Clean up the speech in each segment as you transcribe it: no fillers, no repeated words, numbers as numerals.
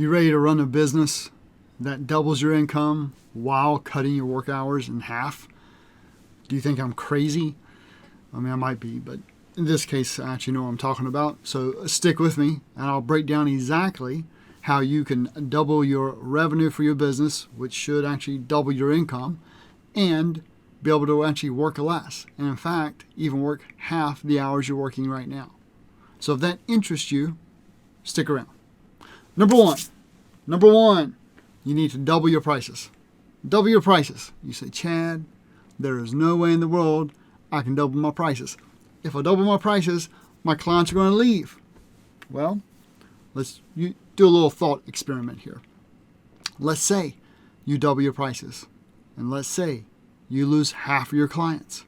You ready to run a business that doubles your income while cutting your work hours in half? Do you think I'm crazy? I mean, I might be, but in this case, I actually know what I'm talking about. So stick with me, and I'll break down exactly how you can double your revenue for your business, which should actually double your income, and be able to actually work less. And in fact, even work half the hours you're working right now. So if that interests you, stick around. Number one, you need to double your prices. Double your prices. You say, Chad, there is no way in the world I can double my prices. If I double my prices, my clients are going to leave. Well, let's do a little thought experiment here. Let's say you double your prices, and let's say you lose half of your clients.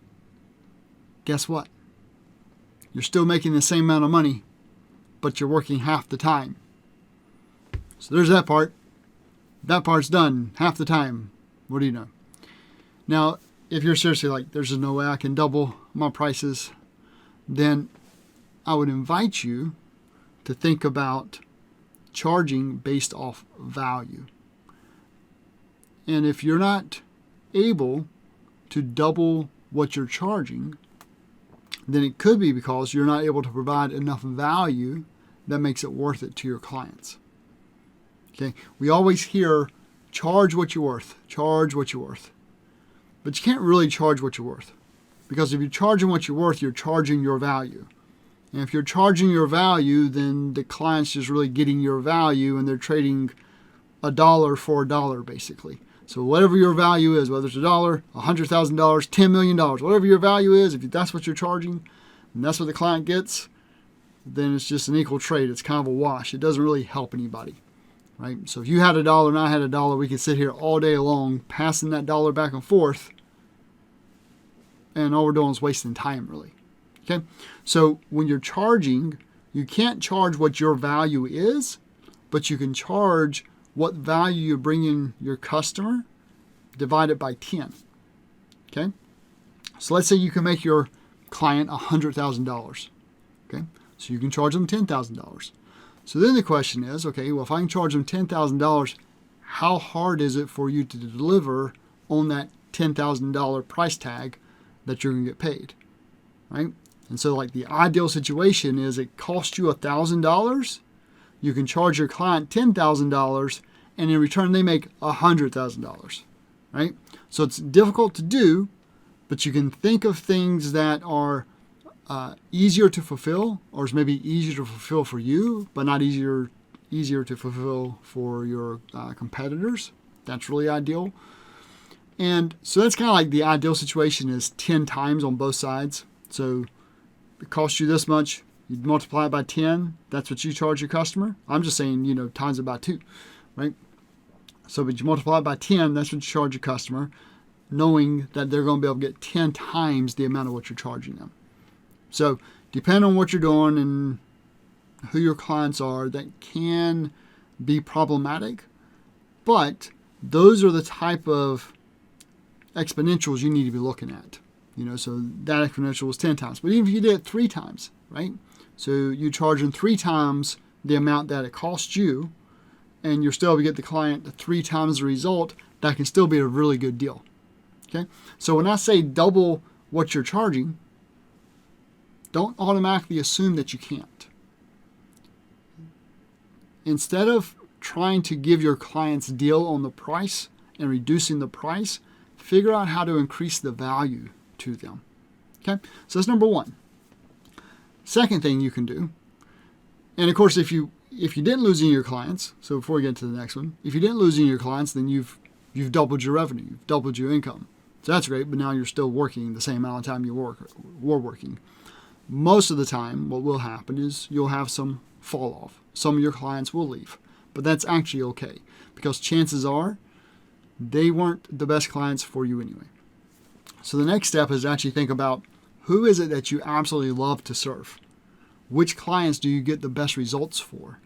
Guess what? You're still making the same amount of money, but you're working half the time. So there's that part. That part's done half the time. What do you know? Now, if you're seriously like, there's no way I can double my prices, then I would invite you to think about charging based off value. And if you're not able to double what you're charging, then it could be because you're not able to provide enough value that makes it worth it to your clients. Okay, we always hear, charge what you're worth, charge what you're worth. But you can't really charge what you're worth. Because if you're charging what you're worth, you're charging your value. And if you're charging your value, then the client's just really getting your value and they're trading $1 for $1, basically. So whatever your value is, whether it's $1, $100,000, $10 million, whatever your value is, if that's what you're charging and that's what the client gets, then it's just an equal trade. It's kind of a wash. It doesn't really help anybody. Right? So if you had $1 and I had $1, we could sit here all day long passing that dollar back and forth, and all we're doing is wasting time, really. Okay? So when you're charging, you can't charge what your value is, but you can charge what value you bring in your customer divided by 10. Okay? So let's say you can make your client $100,000. Okay? So you can charge them $10,000. So then the question is, okay, well, if I can charge them $10,000, how hard is it for you to deliver on that $10,000 price tag that you're going to get paid, right? And so like the ideal situation is it costs you $1,000, you can charge your client $10,000, and in return they make $100,000, right? So it's difficult to do, but you can think of things that are easier to fulfill, or is maybe easier to fulfill for you, but not easier to fulfill for your competitors. That's really ideal. And so that's kind of like the ideal situation is 10 times on both sides. So it costs you this much, you multiply it by 10, that's what you charge your customer. I'm just saying, times it by 2, right? So but you multiply it by 10, that's what you charge your customer, knowing that they're going to be able to get 10 times the amount of what you're charging them. So depending on what you're doing and who your clients are, that can be problematic, but those are the type of exponentials you need to be looking at. So that exponential was 10 times. But even if you did it 3 times, right? So you charge them 3 times the amount that it costs you, and you're still able to get the client 3 times the result, that can still be a really good deal. Okay? So when I say double what you're charging, don't automatically assume that you can't. Instead of trying to give your clients a deal on the price and reducing the price, figure out how to increase the value to them. Okay? So that's number one. Second thing you can do, and of course if you didn't lose any of your clients, so before we get to the next one, if you didn't lose any of your clients, then you've doubled your revenue, you've doubled your income. So that's great, but now you're still working the same amount of time you were working. Most of the time, what will happen is you'll have some fall off. Some of your clients will leave, but that's actually okay because chances are they weren't the best clients for you anyway. So the next step is to actually think about who is it that you absolutely love to serve? Which clients do you get the best results for?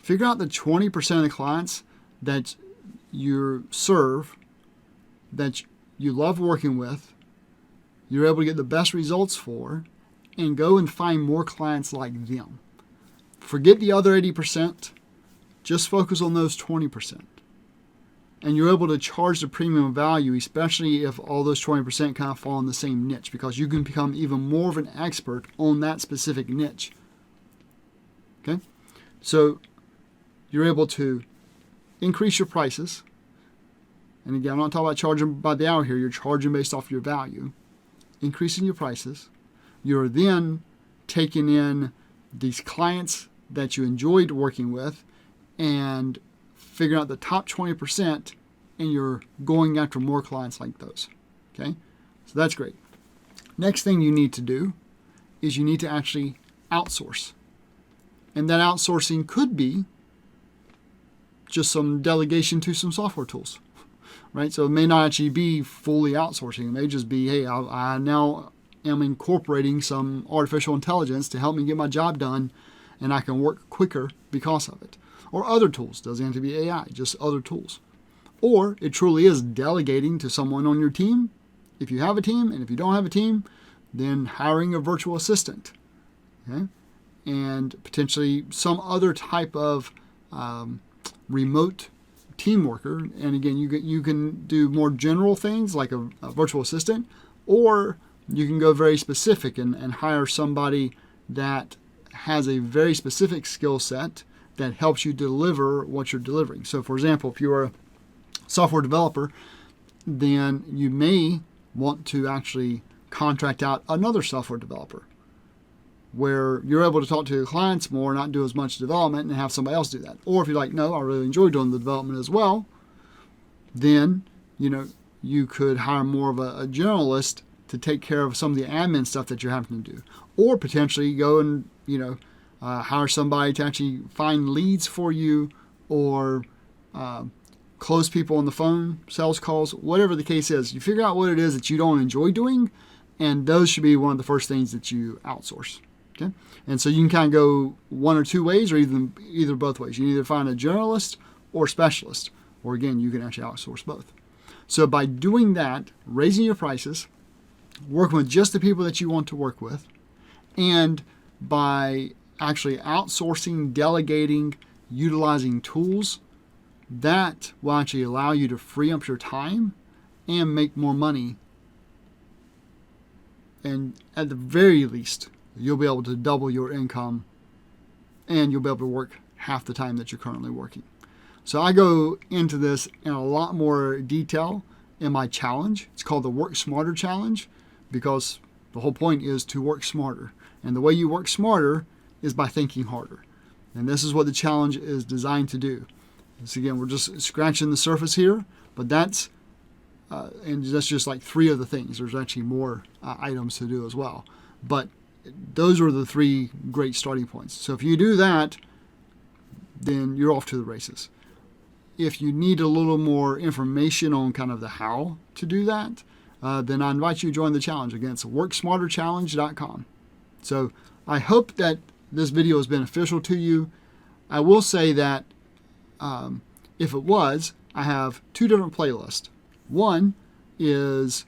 Figure out the 20% of the clients that you serve, that you love working with, you're able to get the best results for, and go and find more clients like them. Forget the other 80%. just focus on those 20%. And you're able to charge the premium value, especially if all those 20% kind of fall in the same niche, because you can become even more of an expert on that specific niche. Okay? So you're able to increase your prices. And again, I'm not talking about charging by the hour here. You're charging based off your value. Increasing your prices. You're then taking in these clients that you enjoyed working with and figuring out the top 20%, and you're going after more clients like those. Okay? So that's great. Next thing you need to do is you need to actually outsource. And that outsourcing could be just some delegation to some software tools, right? So it may not actually be fully outsourcing. It may just be, hey, I now am incorporating some artificial intelligence to help me get my job done, and I can work quicker because of it. Or other tools. Doesn't have to be AI, just other tools. Or it truly is delegating to someone on your team, if you have a team, and if you don't have a team, then hiring a virtual assistant. Okay? And potentially some other type of remote team worker. And again, you can do more general things like a virtual assistant, or you can go very specific and hire somebody that has a very specific skill set that helps you deliver what you're delivering. So for example, if you're a software developer, then you may want to actually contract out another software developer where you're able to talk to your clients more, not do as much development, and have somebody else do that. Or if you're like, no, I really enjoy doing the development as well, then you could hire more of a generalist to take care of some of the admin stuff that you're having to do. Or potentially go and hire somebody to actually find leads for you, or close people on the phone, sales calls, whatever the case is. You figure out what it is that you don't enjoy doing, and those should be one of the first things that you outsource. Okay? And so you can kind of go one or two ways, or either both ways. You can either find a generalist or specialist, or again, you can actually outsource both. So by doing that, raising your prices, working with just the people that you want to work with, and by actually outsourcing, delegating, utilizing tools, that will actually allow you to free up your time and make more money. And at the very least, you'll be able to double your income, and you'll be able to work half the time that you're currently working. So I go into this in a lot more detail in my challenge. It's called the Work Smarter Challenge, because the whole point is to work smarter. And the way you work smarter is by thinking harder. And this is what the challenge is designed to do. So again, we're just scratching the surface here, but that's just like three of the things. There's actually more items to do as well. But those are the three great starting points. So if you do that, then you're off to the races. If you need a little more information on kind of the how to do that, then I invite you to join the challenge. Again, it's worksmarterchallenge.com. So I hope that this video is beneficial to you. I will say that if it was, I have two different playlists. One is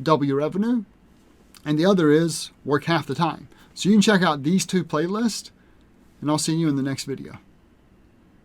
double your revenue, and the other is work half the time. So you can check out these two playlists, and I'll see you in the next video.